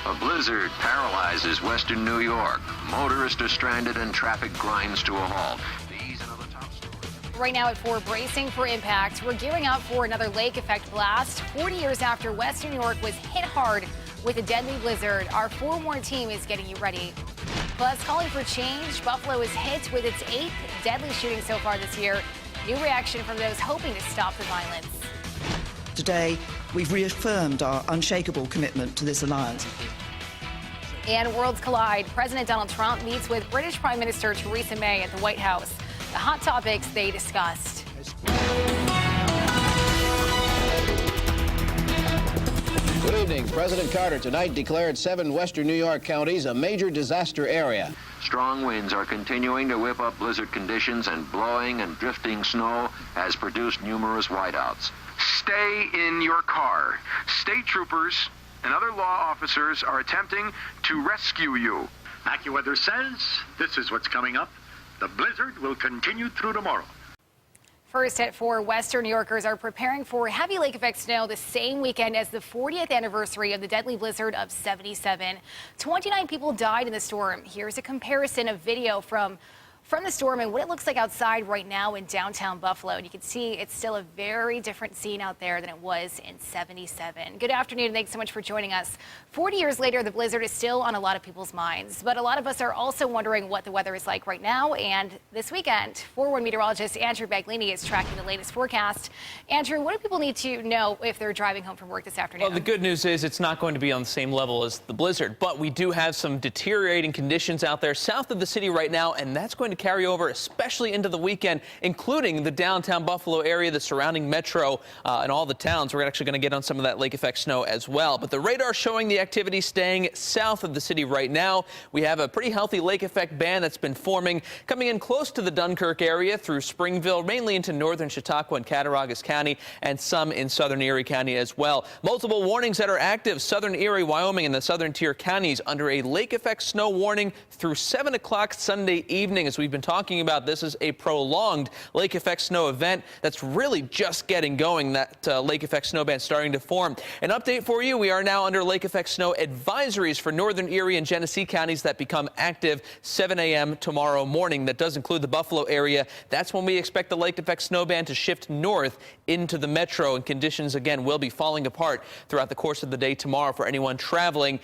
A blizzard paralyzes western New York. Motorists are stranded and traffic grinds to a halt. These and other top stories. Right now at 4, bracing for impact. We're gearing up for another lake effect blast. 40 years after western New York was hit hard with a deadly blizzard, our forewarned team is getting you ready. Plus, calling for change, Buffalo is hit with its 8th deadly shooting so far this year. New reaction from those hoping to stop the violence. Today, we've reaffirmed our unshakable commitment to this alliance. And worlds collide. President Donald Trump meets with British Prime Minister Theresa May at the White House. The hot topics they discussed. Good evening. President Carter tonight declared 7 western New York counties a major disaster area. Strong winds are continuing to whip up blizzard conditions, and blowing and drifting snow has produced numerous whiteouts. Stay in your car. State troopers and other law officers are attempting to rescue you. AccuWeather says this is what's coming up. The blizzard will continue through tomorrow. First at 4, western New Yorkers are preparing for heavy lake effect snow the same weekend as the 40th anniversary of the deadly blizzard of '77. 29 people died in the storm. Here's a comparison of video from the storm and what it looks like outside right now in downtown Buffalo. And you can see it's still a very different scene out there than it was in '77. Good afternoon, and thanks so much for joining us. 40 years later, the blizzard is still on a lot of people's minds, but a lot of us are also wondering what the weather is like right now and this weekend. Forewarned meteorologist Andrew Baglini is tracking the latest forecast. Andrew, what do people need to know if they're driving home from work this afternoon? Well, the good news is it's not going to be on the same level as the blizzard, but we do have some deteriorating conditions out there south of the city right now, and that's going to carry over especially into the weekend, including the downtown Buffalo area, the surrounding metro, and all the towns. We're actually going to get on some of that lake effect snow as well. But the radar showing the activity staying south of the city right now. We have a pretty healthy lake effect band that's been forming, coming in close to the Dunkirk area through Springville, mainly into northern Chautauqua and Cattaraugus County, and some in southern Erie County as well. Multiple warnings that are active. Southern Erie, Wyoming, and the southern tier counties under a lake effect snow warning through 7 o'clock Sunday evening. As we've been talking about, this is a prolonged lake effect snow event that's really just getting going. That lake effect snow band starting to form. An update for you. We are now under lake effect snow advisories for northern Erie and Genesee counties that become active 7 a.m. tomorrow morning. That does include the Buffalo area. That's when we expect the lake effect snow band to shift north into the metro, and conditions again will be falling apart throughout the course of the day tomorrow for anyone traveling.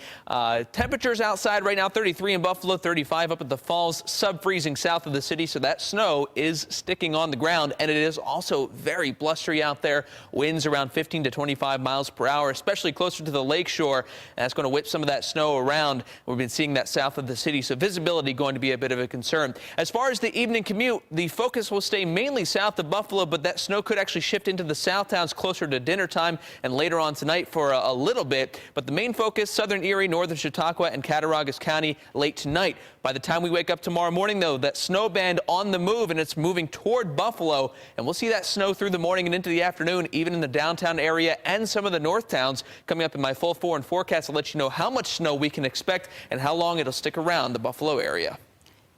Temperatures outside right now 33 in Buffalo, 35 up at the Falls, sub-freezing south of the city, so that snow is sticking on the ground, and it is also very blustery out there. Winds around 15 to 25 miles per hour, especially closer to the lakeshore, and that's going to whip some of that snow around. We've been seeing that south of the city, so visibility going to be a bit of a concern. As far as the evening commute, the focus will stay mainly south of Buffalo, but that snow could actually shift into the south towns closer to dinner time and later on tonight for a little bit. But the main focus, southern Erie, northern Chautauqua, and Cattaraugus County late tonight. By the time we wake up tomorrow morning, though, that snow band on the move, and it's moving toward Buffalo, and we'll see that snow through the morning and into the afternoon, even in the downtown area and some of the north towns. Coming up in my full 4 and forecast, I'll let you know how much snow we can expect and how long it'll stick around the Buffalo area.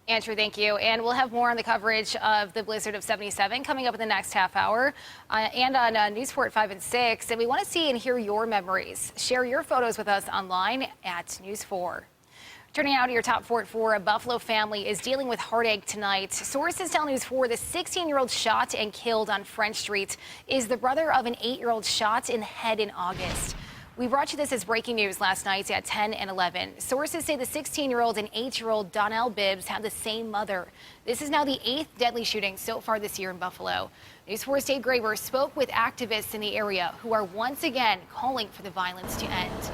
Andrew, thank you. And we'll have more on the coverage of the blizzard of '77 coming up in the next half hour and on News 4 at 5 and 6. And we want to see and hear your memories. Share your photos with us online at News 4. Turning out to your top 4 at 4, a Buffalo family is dealing with heartache tonight. Sources tell News 4 the 16-year-old shot and killed on French Street is the brother of an 8-year-old shot in the head in August. We brought you this as breaking news last night at 10 and 11. Sources say the 16-year-old and 8-year-old Donnell Bibbs have the same mother. This is now the 8th deadly shooting so far this year in Buffalo. News 4's Dave Graber spoke with activists in the area who are once again calling for the violence to end.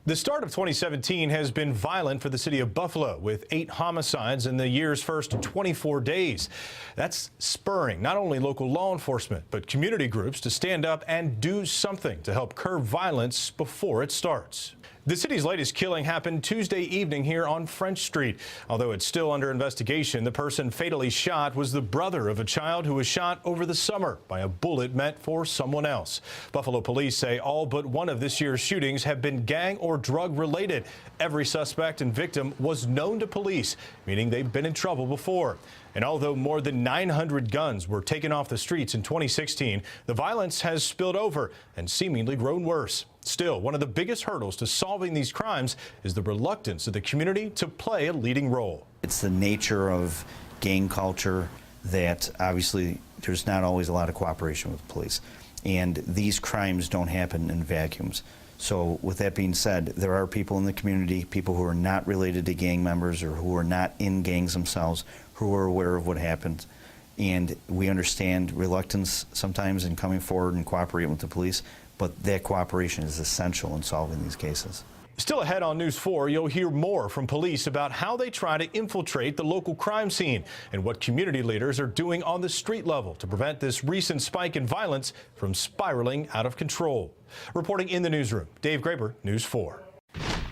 The start of 2017 has been violent for the city of Buffalo, with 8 homicides in the year's first 24 days. That's spurring not only local law enforcement, but community groups to stand up and do something to help curb violence before it starts. The city's latest killing happened Tuesday evening here on French Street. Although it's still under investigation, the person fatally shot was the brother of a child who was shot over the summer by a bullet meant for someone else. Buffalo police say all but one of this year's shootings have been gang or drug related. Every suspect and victim was known to police, meaning they've been in trouble before. And although more than 900 guns were taken off the streets in 2016, the violence has spilled over and seemingly grown worse. Still, one of the biggest hurdles to solving these crimes is the reluctance of the community to play a leading role. It's the nature of gang culture that obviously there's not always a lot of cooperation with police. And these crimes don't happen in vacuums. So with that being said, there are people in the community, people who are not related to gang members or who are not in gangs themselves, who are aware of what happened. And we understand reluctance sometimes in coming forward and cooperating with the police, but that cooperation is essential in solving these cases. Still ahead on News 4, you'll hear more from police about how they try to infiltrate the local crime scene and what community leaders are doing on the street level to prevent this recent spike in violence from spiraling out of control. Reporting in the newsroom, Dave Graber, News 4.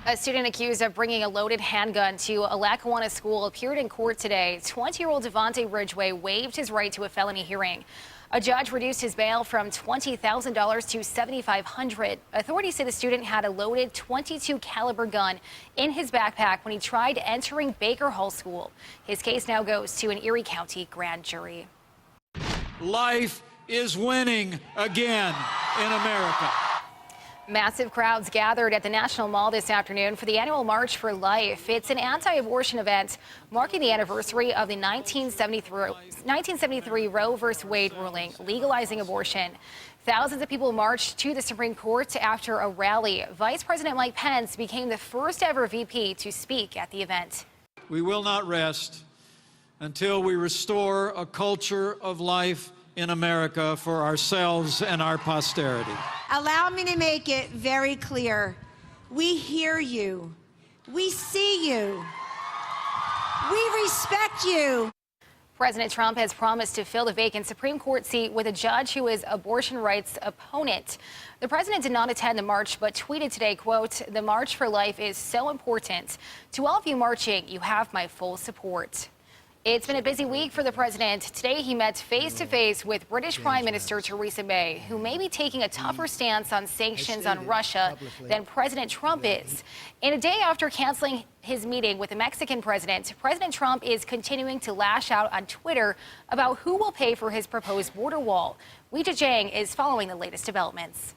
A student accused of bringing a loaded handgun to a Lackawanna school appeared in court today. 20-year-old Devontae Ridgway waived his right to a felony hearing. A judge reduced his bail from $20,000 to $7,500. Authorities say the student had a loaded .22 caliber gun in his backpack when he tried entering Baker Hall School. His case now goes to an Erie County grand jury. Life is winning again in America. Massive crowds gathered at the National Mall this afternoon for the annual March for Life. It's an anti-abortion event marking the anniversary of the 1973 Roe v. Wade ruling legalizing abortion. Thousands of people marched to the Supreme Court after a rally. Vice President Mike Pence became the first ever VP to speak at the event. We will not rest until we restore a culture of life in America for ourselves and our posterity. Allow me to make it very clear. We hear you. We see you. We respect you. President Trump has promised to fill the vacant Supreme Court seat with a judge who is abortion rights opponent. The president did not attend the march, but tweeted today, quote, "The March for Life is so important. To all of you marching, you have my full support." It's been a busy week for the president. Today, he met face-to-face with British Prime Minister Theresa May, who may be taking a tougher stance on sanctions on Russia than President Trump is. And a day after canceling his meeting with the Mexican president, President Trump is continuing to lash out on Twitter about who will pay for his proposed border wall. Weijia Jiang is following the latest developments.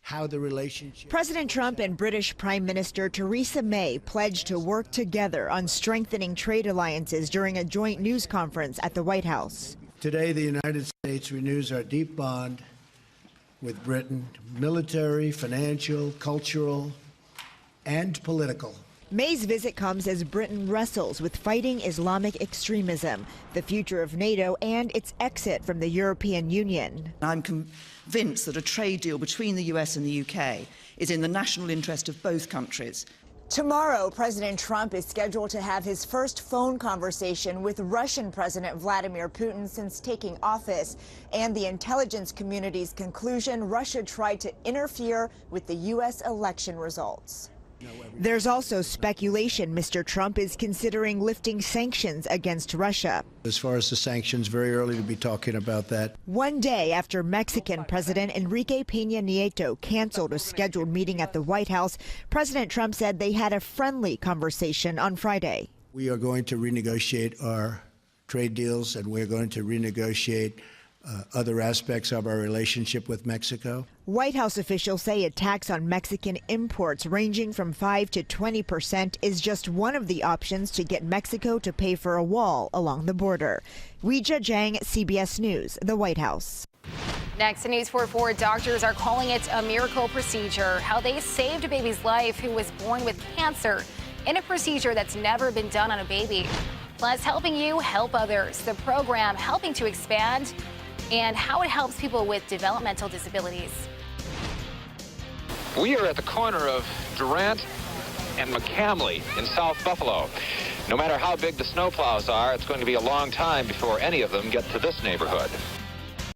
How the relationship. President Trump and British Prime Minister Theresa May pledged to work together on strengthening trade alliances during a joint news conference at the White House. Today, the United States renews our deep bond with Britain, military, financial, cultural, and political. May's visit comes as Britain wrestles with fighting Islamic extremism, the future of NATO, and its exit from the European Union. I'm convinced that a trade deal between the US and the UK is in the national interest of both countries. Tomorrow, President Trump is scheduled to have his first phone conversation with Russian President Vladimir Putin since taking office, and the intelligence community's conclusion Russia tried to interfere with the U.S. election results. There's also speculation Mr. Trump is considering lifting sanctions against Russia. As far as the sanctions, very early to be talking about that. One day after Mexican President Enrique Peña Nieto canceled a scheduled meeting at the White House, President Trump said they had a friendly conversation on Friday. We are going to renegotiate our trade deals, and we're going to renegotiate other aspects of our relationship with Mexico. White House officials say a tax on Mexican imports ranging from 5% to 20% is just one of the options to get Mexico to pay for a wall along the border. Weijia Jiang, CBS News, the White House. Next, in News 4, doctors are calling it a miracle procedure, how they saved a baby's life who was born with cancer in a procedure that's never been done on a baby. Plus, helping you help others, the program helping to expand, and how it helps people with developmental disabilities. We are at the corner of Durant and McCamley in South Buffalo. No matter how big the snowplows are, it's going to be a long time before any of them get to this neighborhood.